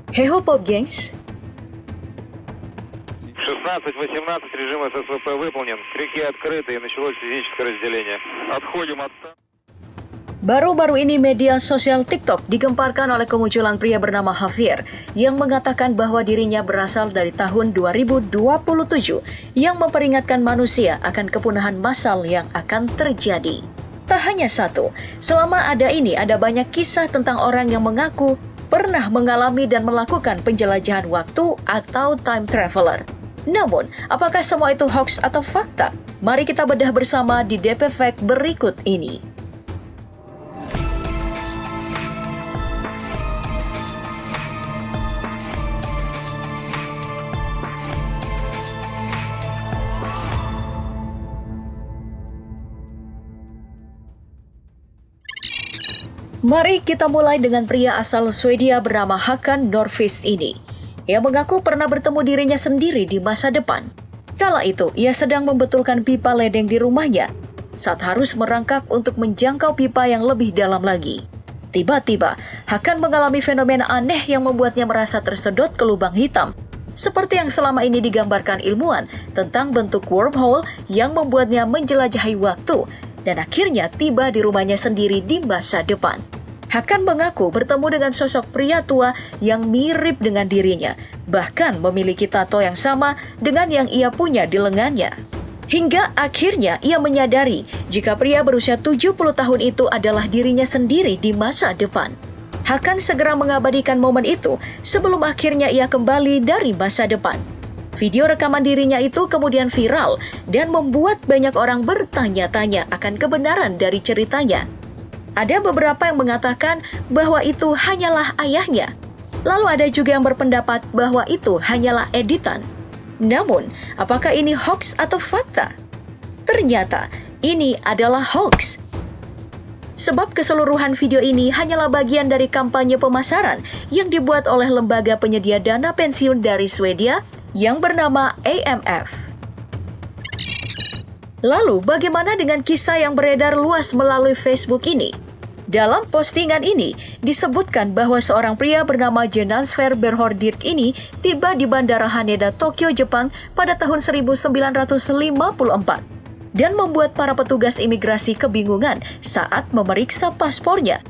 Heho Pop Gengs, 16-18 режим ССВП выполнен. Крики открыты и началось физическое разделение. Отходим от... baru-baru ini media sosial TikTok digemparkan oleh kemunculan pria bernama Javier yang mengatakan bahwa dirinya berasal dari tahun 2027 yang memperingatkan manusia akan kepunahan massal yang akan terjadi. Tak hanya satu, selama ada banyak kisah tentang orang yang mengaku pernah mengalami dan melakukan penjelajahan waktu atau time traveler. Namun, apakah semua itu hoax atau fakta? Mari kita bedah bersama di DP Fact berikut ini. Mari kita mulai dengan pria asal Swedia bernama Håkan Nordqvist ini. Ia mengaku pernah bertemu dirinya sendiri di masa depan. Kala itu, ia sedang membetulkan pipa ledeng di rumahnya saat harus merangkak untuk menjangkau pipa yang lebih dalam lagi. Tiba-tiba, Håkan mengalami fenomena aneh yang membuatnya merasa tersedot ke lubang hitam, seperti yang selama ini digambarkan ilmuwan tentang bentuk wormhole yang membuatnya menjelajahi waktu dan akhirnya tiba di rumahnya sendiri di masa depan. Håkan mengaku bertemu dengan sosok pria tua yang mirip dengan dirinya, bahkan memiliki tato yang sama dengan yang ia punya di lengannya. Hingga akhirnya ia menyadari jika pria berusia 70 tahun itu adalah dirinya sendiri di masa depan. Håkan segera mengabadikan momen itu sebelum akhirnya ia kembali dari masa depan. Video rekaman dirinya itu kemudian viral dan membuat banyak orang bertanya-tanya akan kebenaran dari ceritanya. Ada beberapa yang mengatakan bahwa itu hanyalah ayahnya. Lalu ada juga yang berpendapat bahwa itu hanyalah editan. Namun, apakah ini hoax atau fakta? Ternyata, ini adalah hoax. Sebab keseluruhan video ini hanyalah bagian dari kampanye pemasaran yang dibuat oleh lembaga penyedia dana pensiun dari Swedia yang bernama AMF. Lalu, bagaimana dengan kisah yang beredar luas melalui Facebook ini? Dalam postingan ini, disebutkan bahwa seorang pria bernama Jonansver Berhordirk ini tiba di Bandara Haneda, Tokyo, Jepang pada tahun 1954 dan membuat para petugas imigrasi kebingungan saat memeriksa paspornya.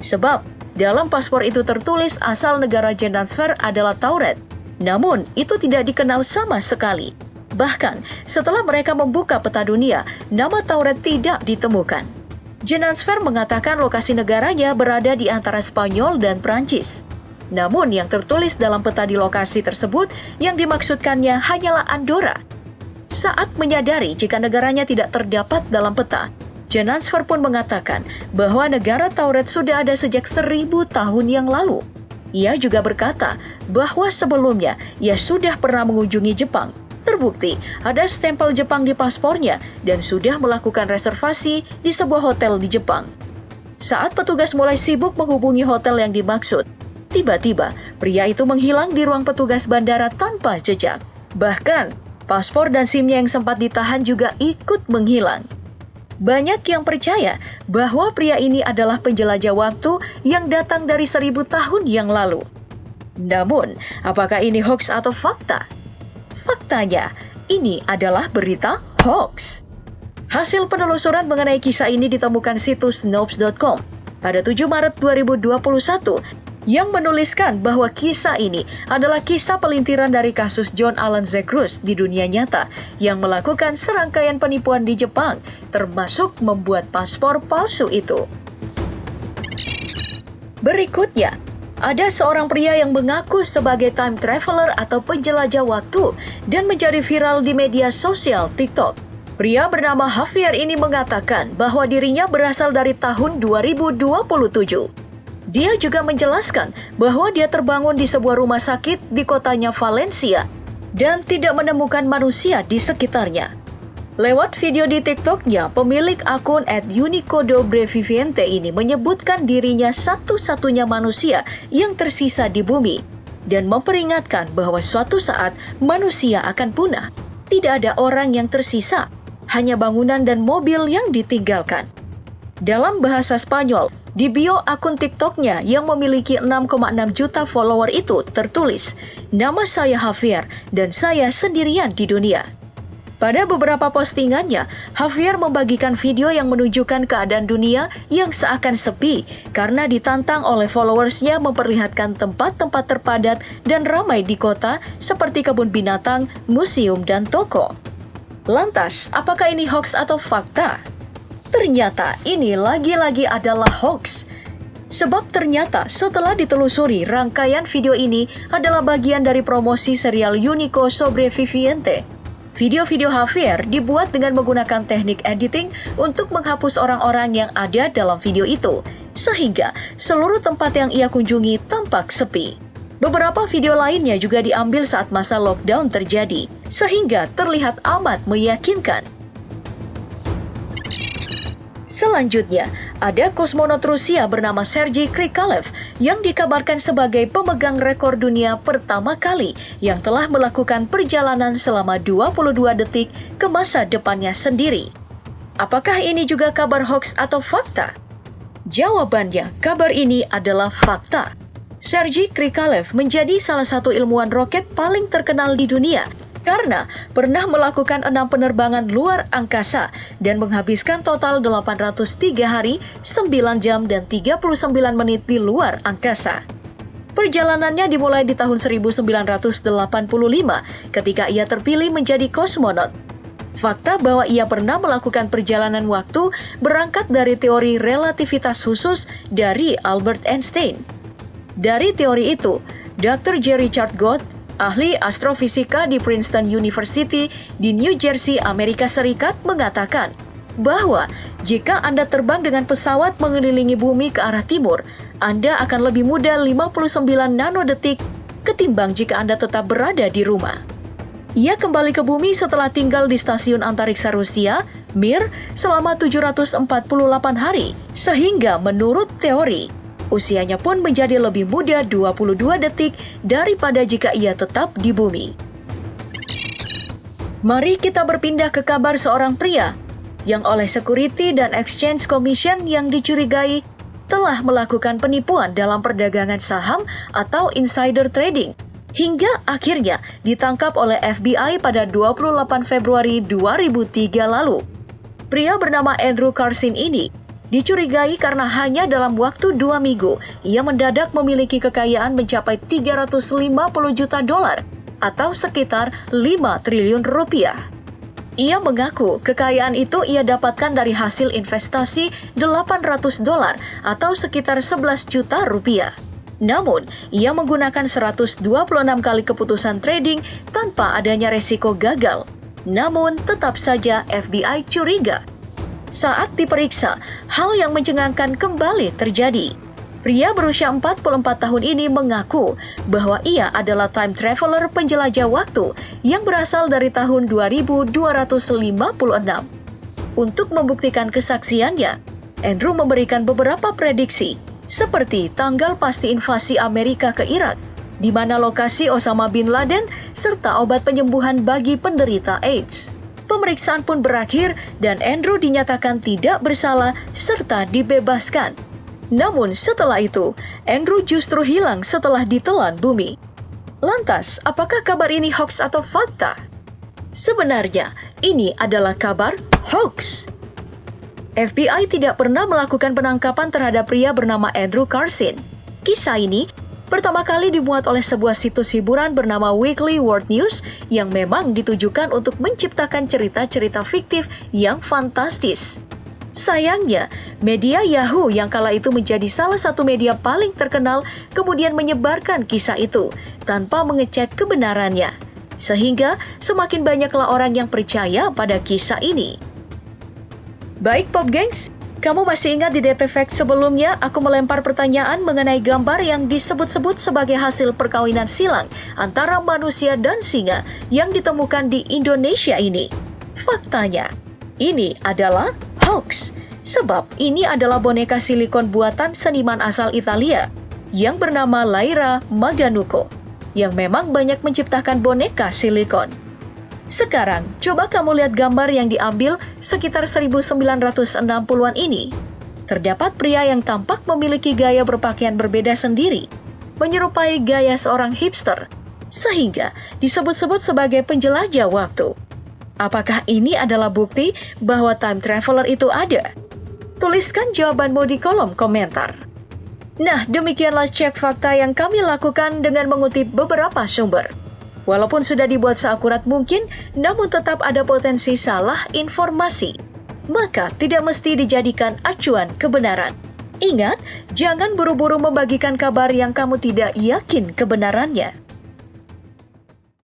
Sebab, dalam paspor itu tertulis asal negara Jonansver adalah Tauret. Namun, itu tidak dikenal sama sekali. Bahkan, setelah mereka membuka peta dunia, nama Tauret tidak ditemukan. Jonansver mengatakan lokasi negaranya berada di antara Spanyol dan Prancis. Namun, yang tertulis dalam peta di lokasi tersebut yang dimaksudkannya hanyalah Andorra. Saat menyadari jika negaranya tidak terdapat dalam peta, Jonansver pun mengatakan bahwa negara Tauret sudah ada sejak 1000 tahun yang lalu. Ia juga berkata bahwa sebelumnya ia sudah pernah mengunjungi Jepang. Terbukti ada stempel Jepang di paspornya dan sudah melakukan reservasi di sebuah hotel di Jepang. Saat petugas mulai sibuk menghubungi hotel yang dimaksud, tiba-tiba pria itu menghilang di ruang petugas bandara tanpa jejak. Bahkan, paspor dan SIM-nya yang sempat ditahan juga ikut menghilang. Banyak yang percaya bahwa pria ini adalah penjelajah waktu yang datang dari 1000 tahun yang lalu. Namun, apakah ini hoax atau fakta? Faktanya, ini adalah berita hoax. Hasil penelusuran mengenai kisah ini ditemukan situs Snopes.com pada 7 Maret 2021 yang menuliskan bahwa kisah ini adalah kisah pelintiran dari kasus John Alan Zekrus di dunia nyata yang melakukan serangkaian penipuan di Jepang, termasuk membuat paspor palsu itu. Berikutnya, ada seorang pria yang mengaku sebagai time traveler atau penjelajah waktu dan menjadi viral di media sosial TikTok. Pria bernama Javier ini mengatakan bahwa dirinya berasal dari tahun 2027. Dia juga menjelaskan bahwa dia terbangun di sebuah rumah sakit di kotanya Valencia dan tidak menemukan manusia di sekitarnya. Lewat video di TikTok-nya, pemilik akun @unikodobreviviente ini menyebutkan dirinya satu-satunya manusia yang tersisa di bumi dan memperingatkan bahwa suatu saat manusia akan punah. Tidak ada orang yang tersisa, hanya bangunan dan mobil yang ditinggalkan. Dalam bahasa Spanyol, Di bio akun TikToknya yang memiliki 6,6 juta follower itu tertulis, "Nama saya Javier dan saya sendirian di dunia." Pada beberapa postingannya, Javier membagikan video yang menunjukkan keadaan dunia yang seakan sepi karena ditantang oleh followersnya memperlihatkan tempat-tempat terpadat dan ramai di kota seperti kebun binatang, museum, dan toko. Lantas, apakah ini hoax atau fakta? Ternyata ini lagi-lagi adalah hoax. Sebab ternyata setelah ditelusuri, rangkaian video ini adalah bagian dari promosi serial Unico Sobreviviente. Video-video Javier dibuat dengan menggunakan teknik editing untuk menghapus orang-orang yang ada dalam video itu, sehingga seluruh tempat yang ia kunjungi tampak sepi. Beberapa video lainnya juga diambil saat masa lockdown terjadi, sehingga terlihat amat meyakinkan. Selanjutnya, ada kosmonot Rusia bernama Sergei Krikalev yang dikabarkan sebagai pemegang rekor dunia pertama kali yang telah melakukan perjalanan selama 22 detik ke masa depannya sendiri. Apakah ini juga kabar hoax atau fakta? Jawabannya, kabar ini adalah fakta. Sergei Krikalev menjadi salah satu ilmuwan roket paling terkenal di dunia karena pernah melakukan 6 penerbangan luar angkasa dan menghabiskan total 803 hari, 9 jam, dan 39 menit di luar angkasa. Perjalanannya dimulai di tahun 1985 ketika ia terpilih menjadi kosmonot. Fakta bahwa ia pernah melakukan perjalanan waktu berangkat dari teori relativitas khusus dari Albert Einstein. Dari teori itu, Dr. J. Richard Gott, ahli astrofisika di Princeton University di New Jersey, Amerika Serikat, mengatakan bahwa jika Anda terbang dengan pesawat mengelilingi bumi ke arah timur, Anda akan lebih mudah 59 nanodetik ketimbang jika Anda tetap berada di rumah. Ia kembali ke bumi setelah tinggal di stasiun antariksa Rusia, Mir, selama 748 hari, sehingga menurut teori, usianya pun menjadi lebih muda 22 detik daripada jika ia tetap di bumi. Mari kita berpindah ke kabar seorang pria yang oleh Security and Exchange Commission yang dicurigai telah melakukan penipuan dalam perdagangan saham atau insider trading, hingga akhirnya ditangkap oleh FBI pada 28 Februari 2003 lalu. Pria bernama Andrew Karsin ini dicurigai karena hanya dalam waktu 2 minggu, ia mendadak memiliki kekayaan mencapai 350 juta dolar atau sekitar 5 triliun rupiah. Ia mengaku kekayaan itu ia dapatkan dari hasil investasi 800 dolar atau sekitar 11 juta rupiah. Namun, ia menggunakan 126 kali keputusan trading tanpa adanya resiko gagal. Namun, tetap saja FBI curiga. Saat diperiksa, hal yang mencengangkan kembali terjadi. Pria berusia 44 tahun ini mengaku bahwa ia adalah time traveler penjelajah waktu yang berasal dari tahun 2256. Untuk membuktikan kesaksiannya, Andrew memberikan beberapa prediksi, seperti tanggal pasti invasi Amerika ke Irak, di mana lokasi Osama bin Laden, serta obat penyembuhan bagi penderita AIDS. Pemeriksaan pun berakhir dan Andrew dinyatakan tidak bersalah serta dibebaskan. Namun setelah itu, Andrew justru hilang setelah ditelan bumi. Lantas, apakah kabar ini hoax atau fakta? Sebenarnya, ini adalah kabar hoax. FBI tidak pernah melakukan penangkapan terhadap pria bernama Andrew Karsin. Kisah ini pertama kali dimuat oleh sebuah situs hiburan bernama Weekly World News yang memang ditujukan untuk menciptakan cerita-cerita fiktif yang fantastis. Sayangnya, media Yahoo yang kala itu menjadi salah satu media paling terkenal kemudian menyebarkan kisah itu tanpa mengecek kebenarannya. Sehingga semakin banyaklah orang yang percaya pada kisah ini. Baik Pop Gengs, kamu masih ingat di DP Fact sebelumnya aku melempar pertanyaan mengenai gambar yang disebut-sebut sebagai hasil perkawinan silang antara manusia dan singa yang ditemukan di Indonesia ini? Faktanya, ini adalah hoax. Sebab ini adalah boneka silikon buatan seniman asal Italia yang bernama Laira Maganuco, yang memang banyak menciptakan boneka silikon. Sekarang, coba kamu lihat gambar yang diambil sekitar 1960-an ini. Terdapat pria yang tampak memiliki gaya berpakaian berbeda sendiri, menyerupai gaya seorang hipster, sehingga disebut-sebut sebagai penjelajah waktu. Apakah ini adalah bukti bahwa time traveler itu ada? Tuliskan jawabanmu di kolom komentar. Nah, demikianlah cek fakta yang kami lakukan dengan mengutip beberapa sumber. Walaupun sudah dibuat seakurat mungkin, namun tetap ada potensi salah informasi. Maka tidak mesti dijadikan acuan kebenaran. Ingat, jangan buru-buru membagikan kabar yang kamu tidak yakin kebenarannya.